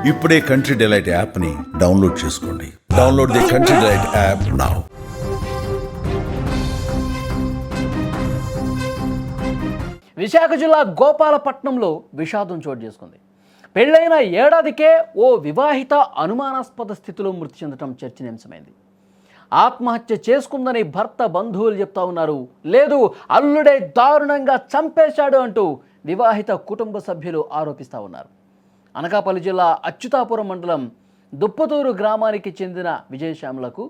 ఇప్పుడే country delight యాప్ని download చేసుకోండి. Download the country delight app now. Visakha జిల్లా గోపాలపట్నంలో విషాదం చోటు చేసుకుంది. పెళ్లైన ఏడాదికే ఓ వివాహిత అనుమానాస్పద స్థితిలో మృతి చెందడం చర్చనీయాంశమైంది. ఆత్మహత్య చేసుకుందని భర్త బంధువులు చెప్తా ఉన్నారు. లేదు, అల్లుడే దారుణంగా చంపేశాడు అంటూ వివాహిత కుటుంబ సభ్యులు ఆరోపిస్తూ ఉన్నారు. అనకాపల్లి జిల్లా అచ్యుతాపురం మండలం దుప్పతూరు గ్రామానికి చెందిన విజయశ్యామలకు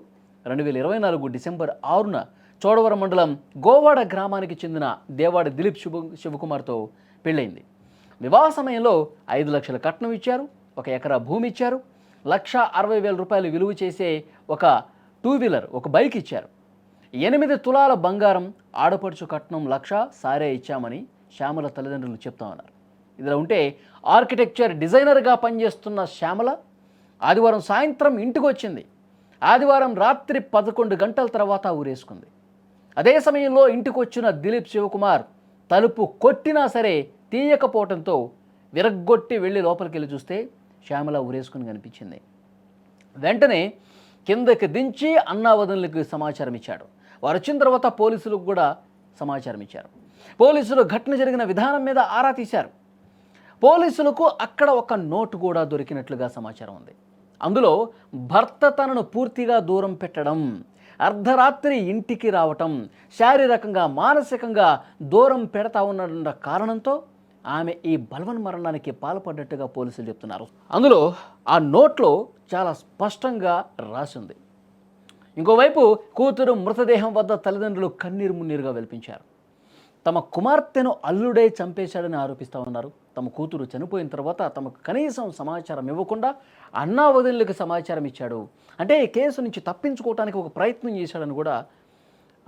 2024 డిసెంబర్ 6న చోడవరం మండలం గోవాడ గ్రామానికి చెందిన దేవాడ దిలీప్ శివకుమార్తో పెళ్ళైంది. వివాహ సమయంలో 5 లక్షల కట్నం ఇచ్చారు, 1 ఎకరా భూమి ఇచ్చారు, 1,60,000 రూపాయలు విలువ చేసే ఒక 2 వీలర్, ఒక బైక్ ఇచ్చారు. 8 తులాల బంగారం, ఆడపడుచు కట్నం 1,00,000 సారే ఇచ్చామని శ్యామల తల్లిదండ్రులు చెప్తా ఉన్నారు. ఇదిలా ఉంటే ఆర్కిటెక్చర్ డిజైనర్గా పనిచేస్తున్న శ్యామల ఆదివారం సాయంత్రం ఇంటికి వచ్చింది. ఆదివారం రాత్రి 11 గంటల తర్వాత ఊరేసుకుంది. అదే సమయంలో ఇంటికి వచ్చిన దిలీప్ శివకుమార్ తలుపు కొట్టినా సరే తీయకపోవడంతో విరగ్గొట్టి వెళ్ళి లోపలికి వెళ్ళి చూస్తే శ్యామల ఊరేసుకుని కనిపించింది. వెంటనే కిందకి దించి అన్నావదనులకు సమాచారం ఇచ్చాడు. వారు వచ్చిన తర్వాత పోలీసులకు కూడా సమాచారం ఇచ్చారు. పోలీసులు ఘటన జరిగిన విధానం మీద ఆరా తీశారు. పోలీసులకు అక్కడ ఒక నోటు కూడా దొరికినట్లుగా సమాచారం ఉంది. అందులో భర్త తనను పూర్తిగా దూరం పెట్టడం, అర్ధరాత్రి ఇంటికి రావటం, శారీరకంగా మానసికంగా దూరం పెడతా ఉన్న కారణంతో ఆమె ఈ బలవన్మరణానికి పాల్పడ్డట్టుగా పోలీసులు చెప్తున్నారు. అందులో ఆ నోట్లో చాలా స్పష్టంగా రాసింది. ఇంకోవైపు కూతురు మృతదేహం వద్ద తల్లిదండ్రులు కన్నీరు మున్నీరుగా వెలిపించారు. తమ కుమార్తెను అల్లుడే చంపేశాడని ఆరోపిస్తూ ఉన్నారు. తమ కూతురు చనిపోయిన తర్వాత తమకు కనీసం సమాచారం ఇవ్వకుండా అన్నా వదినలకు సమాచారం ఇచ్చాడు, అంటే ఈ కేసు నుంచి తప్పించుకోవడానికి ఒక ప్రయత్నం చేశాడని కూడా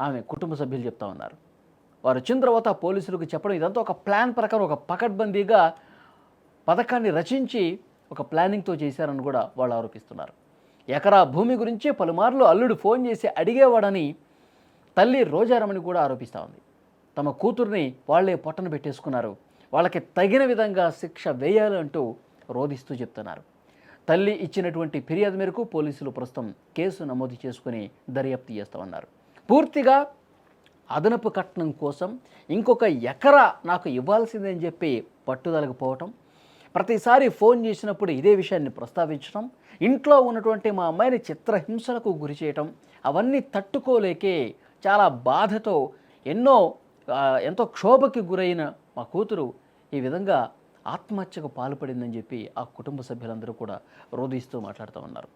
ఆమె కుటుంబ సభ్యులు చెప్తా ఉన్నారు. వారు వచ్చిన తర్వాత పోలీసులకు చెప్పడం ఇదంతా ఒక ప్లాన్ ప్రకారం, ఒక పకడ్బందీగా పథకాన్ని రచించి ఒక ప్లానింగ్తో చేశారని కూడా వాళ్ళు ఆరోపిస్తున్నారు. ఎకరా భూమి గురించి పలుమార్లు అల్లుడు ఫోన్ చేసి అడిగేవాడని తల్లి రోజారమణి కూడా ఆరోపిస్తూ ఉంది. తమ కూతుర్ని వాళ్లే పొట్టన పెట్టేసుకున్నారు, వాళ్ళకి తగిన విధంగా శిక్ష వేయాలంటూ రోధిస్తూ చెప్తున్నారు. తల్లి ఇచ్చినటువంటి ఫిర్యాదు మేరకు పోలీసులు ప్రస్తుతం కేసు నమోదు చేసుకుని దర్యాప్తు చేస్తామన్నారు. పూర్తిగా అదనపు కట్నం కోసం ఇంకొక ఎకరా నాకు ఇవ్వాల్సిందని చెప్పి పట్టుదలకు పోవటం, ప్రతిసారి ఫోన్ చేసినప్పుడు ఇదే విషయాన్ని ప్రస్తావించడం, ఇంట్లో ఉన్నటువంటి మా అమ్మాయిని చిత్రహింసలకు గురి చేయటం, అవన్నీ తట్టుకోలేకే చాలా బాధతో ఎంతో క్షోభకి గురైన మా కూతురు ఈ విధంగా ఆత్మహత్యకు పాల్పడిందని చెప్పి ఆ కుటుంబ సభ్యులందరూ కూడా రోధిస్తూ మాట్లాడుతూ ఉన్నారు.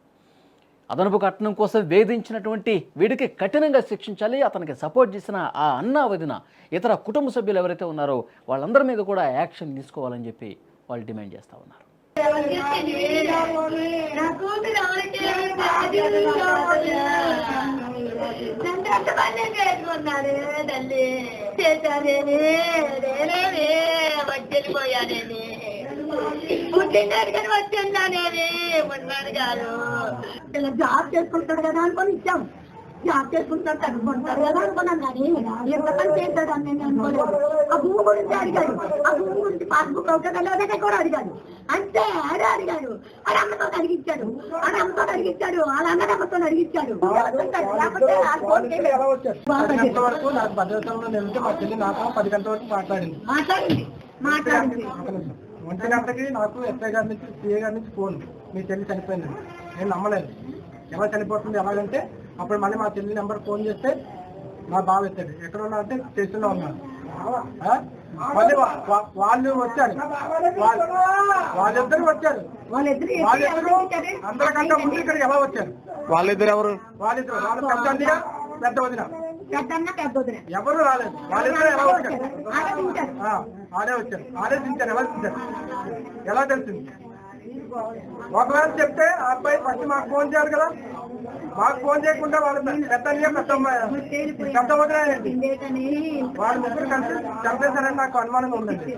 అదనపు కట్నం కోసం వేధించినటువంటి వీడికి కఠినంగా శిక్షించాలి, అతనికి సపోర్ట్ చేసిన ఆ అన్నా వదిన ఇతర కుటుంబ సభ్యులు ఎవరైతే ఉన్నారో వాళ్ళందరి మీద కూడా యాక్షన్ తీసుకోవాలని చెప్పి వాళ్ళు డిమాండ్ చేస్తూ ఉన్నారు. జాబ్ చేసుకుంటాడు కదా అనుకొని ఇచ్చాం, జాబ్ చేసుకుంటాడు తగ్గుకుంటాడు కదా అనుకున్నాను. కానీ ఎంత పని చేస్తాడు అని నేను అనుకోలేదు. ఆ భూమి గురించి అడిగాడు, ఆ భూమి గురించి పాస్బుక్ అవుతుందా కూడా అడిగాడు. అంతే అదే అడిగాడు. అది అమ్మతో అడిగించాడు, అది అమ్మతో అడిగించాడు, వాళ్ళ అన్నది అమ్మతో అడిగించాడు. మాట్లాడింది 1 గంటకి నాకు ఎస్ఐ గారి నుంచి సిఏ గారి నుంచి ఫోన్, మీ చెల్లి చనిపోయింది. నేను నమ్మలేదు, ఎలా చనిపోతుంది ఎలాగంటే అప్పుడు మళ్ళీ మా చెల్లి నెంబర్ ఫోన్ చేస్తే మా బావ ఎత్తాడు. ఎక్కడ ఉన్నా అంటే స్టేషన్లో ఉన్నాను. మళ్ళీ వాళ్ళు వచ్చారు, వాళ్ళిద్దరు వచ్చారు. వాళ్ళిద్దరు అందరికంటే ముందు ఇక్కడికి ఎలా వచ్చారు? వాళ్ళిద్దరు ఎవరు? వాళ్ళిద్దరు వాళ్ళ పెద్ద వదిన ఎవరు రాలేదు. వాళ్ళిద్దరు ఎలా వచ్చారు? ఆడే వచ్చారు, ఆడే దించారు. ఎలా దించారు ఎలా తెలిసింది? ఒకవేళ చెప్తే ఆ అబ్బాయి ఫస్ట్ మాకు ఫోన్ చేయాలి కదా, మాకు ఫోన్ చేయకుండా వాళ్ళు పెద్ద వదిలేయండి, వాళ్ళు ముగ్గురు కలిసి చంపేశారని నాకు అనుమానంగా ఉందండి.